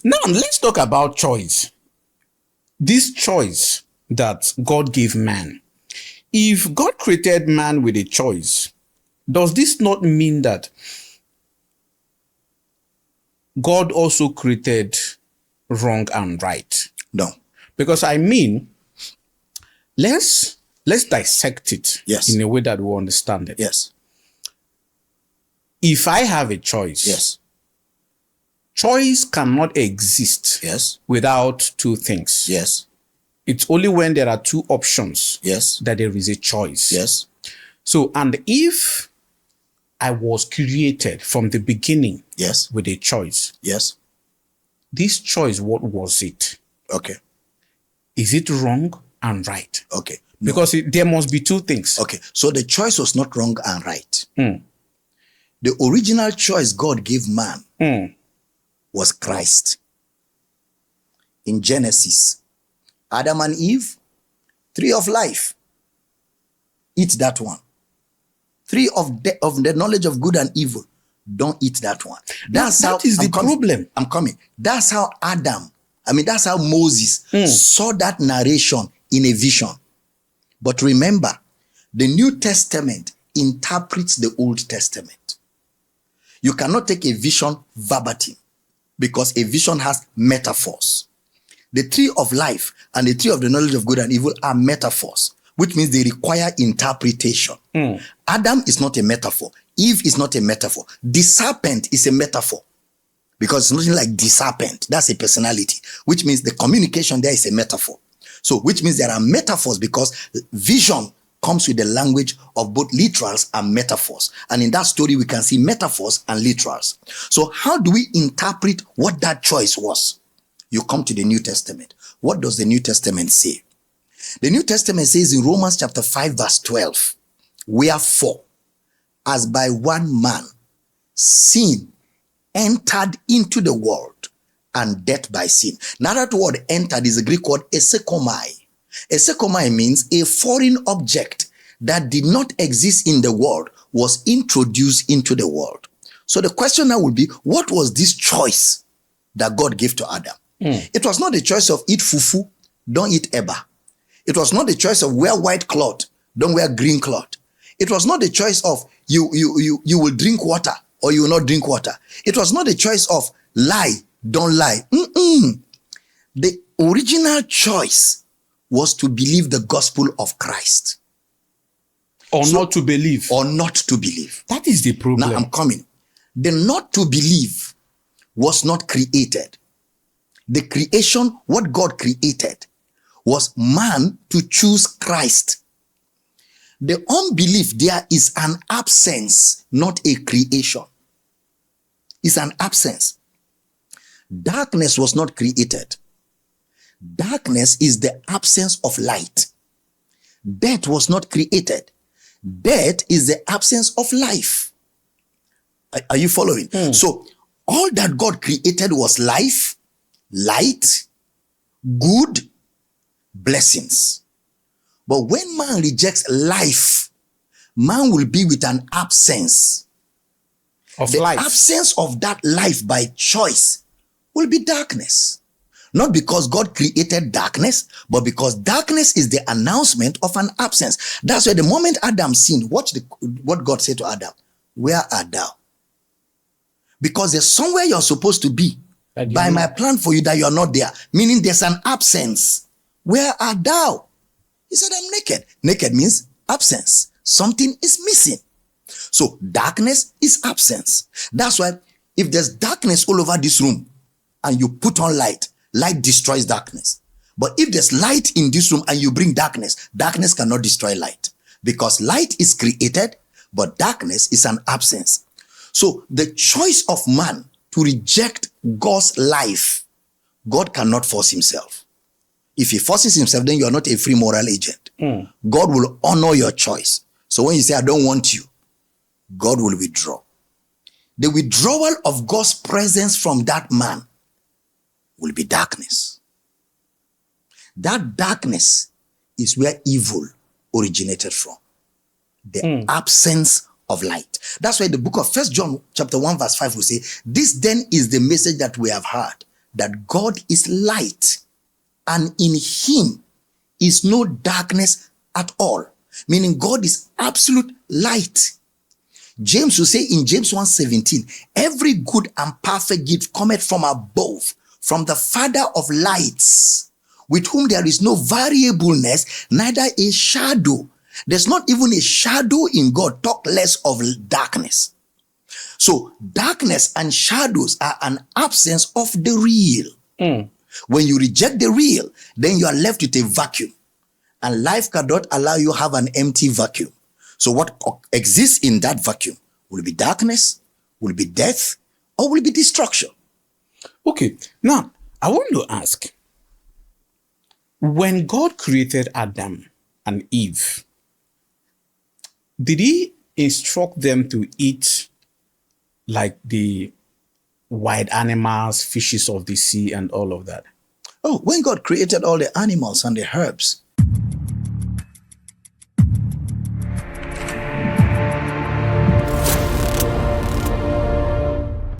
Now, let's talk about choice. This choice that God gave man. If God created man with a choice, does this not mean that God also created wrong and right? No. Because I mean, let's dissect it in a way that we understand it. Yes. If I have a choice, yes, choice cannot exist without two things. Yes. It's only when there are two options that there is a choice. Yes. So, and if I was created from the beginning with a choice, this choice, what was it? Okay. Is it wrong and right? Okay. No. Because there must be two things. Okay. So the choice was not wrong and right. The original choice God gave man was Christ. In Genesis, Adam and Eve, tree of life. Eat that one. Tree of the knowledge of good and evil. Don't eat that one. That is the problem. I'm coming. That's how that's how Moses saw that narration in a vision. But remember, the New Testament interprets the Old Testament. You cannot take a vision verbatim because a vision has metaphors. The tree of life and the tree of the knowledge of good and evil are metaphors, which means they require interpretation. Adam is not a metaphor. Eve is not a metaphor. The serpent is a metaphor because it's nothing like the serpent. That's a personality, which means the communication there is a metaphor. So, which means there are metaphors because vision comes with the language of both literals and metaphors. And in that story, we can see metaphors and literals. So how do we interpret what that choice was? You come to the New Testament. What does the New Testament say? The New Testament says in Romans chapter 5 verse 12, wherefore, as by one man, sin entered into the world, and death by sin. Now that word entered is a Greek word esekomai. Esekomai means a foreign object that did not exist in the world was introduced into the world. So the question now would be, what was this choice that God gave to Adam? It was not the choice of eat fufu, don't eat eba. It was not the choice of wear white cloth, don't wear green cloth. It was not the choice of you will drink water or you will not drink water. It was not the choice of lie, don't lie. The original choice was to believe the gospel of Christ. Or not to believe. Or not to believe. That is the problem. Now I'm coming. The not to believe was not created. The creation, what God created, was man to choose Christ. The unbelief there is an absence, not a creation. It's an absence. Darkness was not created. Darkness is the absence of light. Death was not created. Death is the absence of life. Are you following? So all that God created was life, light, good, blessings. But when man rejects life, man will be with an absence of life. The absence of that life by choice will be darkness. Not because God created darkness, but because darkness is the announcement of an absence. That's why the moment Adam sinned, watch what God said to Adam. Where art thou? Because there's somewhere you're supposed to be. By my plan for you that you're not there. Meaning there's an absence. Where art thou? He said, I'm naked. Naked means absence. Something is missing. So darkness is absence. That's why if there's darkness all over this room and you put on light, light destroys darkness. But if there's light in this room and you bring darkness, darkness cannot destroy light. Because light is created, but darkness is an absence. So the choice of man to reject God's life, God cannot force himself. If he forces himself, then you are not a free moral agent. God will honor your choice. So when you say, I don't want you, God will withdraw. The withdrawal of God's presence from that man will be darkness. That darkness is where evil originated from. The absence of light. That's why the book of 1 John chapter 1 verse 5 will say, this then is the message that we have heard, that God is light, and in him is no darkness at all. Meaning God is absolute light. James will say in James 1:17, every good and perfect gift cometh from above, from the Father of lights, with whom there is no variableness, neither a shadow. There's not even a shadow in God, talk less of darkness. So darkness and shadows are an absence of the real. When you reject the real, then you are left with a vacuum. And life cannot allow you to have an empty vacuum. So what exists in that vacuum? Will it be darkness? Will it be death? Or will it be destruction? Okay, now I want to ask, when God created Adam and Eve, did he instruct them to eat like the wild animals, fishes of the sea and all of that? Oh, when God created all the animals and the herbs,